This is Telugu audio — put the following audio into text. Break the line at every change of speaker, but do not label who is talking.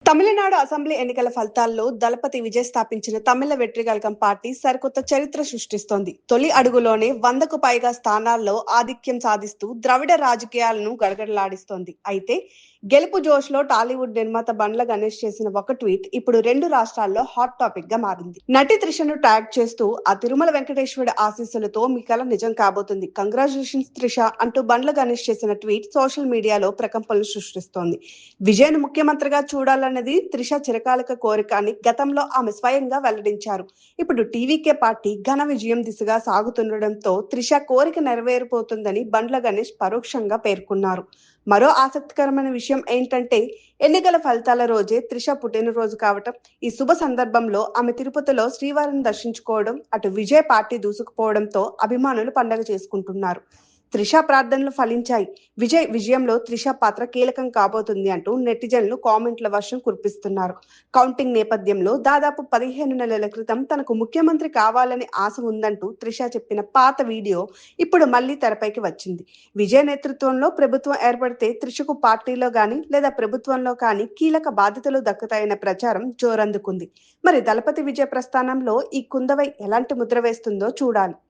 తమిళనాడు అసెంబ్లీ ఎన్నికల ఫలితాల్లో దళపతి విజయ్ స్థాపించిన తమిళ వెట్రికళగం పార్టీ సరికొత్త చరిత్ర సృష్టిస్తోంది. తొలి అడుగులోనే 100కు పైగా స్థానాల్లో ఆధిక్యం సాధిస్తూ ద్రవిడ రాజకీయాలను గడగడలాడిస్తోంది. అయితే గెలుపు జోష్లో టాలీవుడ్ నిర్మాత బండ్ల గణేష్ చేసిన ఒక ట్వీట్ ఇప్పుడు రెండు రాష్ట్రాల్లో హాట్ టాపిక్ గా మారింది. నటి త్రిషను ట్యాగ్ చేస్తూ ఆ తిరుమల వెంకటేశ్వరుడి ఆశీస్సులతో మీ కల నిజం కాబోతుంది, కంగ్రాచులేషన్స్ త్రిష అంటూ బండ్ల గణేష్ చేసిన ట్వీట్ సోషల్ మీడియాలో ప్రకంపనలు సృష్టిస్తోంది. విజయ్‌ను ముఖ్యమంత్రిగా చూడాలన్నది త్రిష చిరకాలిక కోరిక అని గతంలో ఆమె స్వయంగా వెల్లడించారు. ఇప్పుడు టీవీకే పార్టీ ఘన విజయం దిశగా సాగుతుండడంతో త్రిష కోరిక నెరవేరిపోతుందని బండ్ల గణేష్ పరోక్షంగా పేర్కొన్నారు. మరో ఆసక్తికరమైన విషయం ఏంటంటే ఎన్నికల ఫలితాల రోజే త్రిష పుట్టినరోజు కావటం. ఈ శుభ సందర్భంలో ఆమె తిరుపతిలో శ్రీవారిని దర్శించుకోవడం, అటు విజయ్ పార్టీ దూసుకుపోవడంతో అభిమానులు పండగ చేసుకుంటున్నారు. త్రిష ప్రార్థనలు ఫలించాయి. విజయ్ విజయంలో త్రిష పాత్ర కీలకం కాబోతుంది అంటూ నెటిజన్లు కామెంట్ల వర్షం కురిపిస్తున్నారు. కౌంటింగ్ నేపథ్యంలో దాదాపు 15 నెలల క్రితం తనకు ముఖ్యమంత్రి కావాలని ఆశ ఉందంటూ త్రిష చెప్పిన పాత వీడియో ఇప్పుడు మళ్లీ తెరపైకి వచ్చింది. విజయ్ నేతృత్వంలో ప్రభుత్వం ఏర్పడితే త్రిషకు పార్టీలో గాని లేదా ప్రభుత్వంలో కానీ కీలక బాధ్యతలు దక్కుతాయన్న ప్రచారం జోరందుకుంది. మరి దళపతి విజయ్ ప్రస్థానంలో ఈ కుందవై ఎలాంటి ముద్ర వేస్తుందో చూడాలి.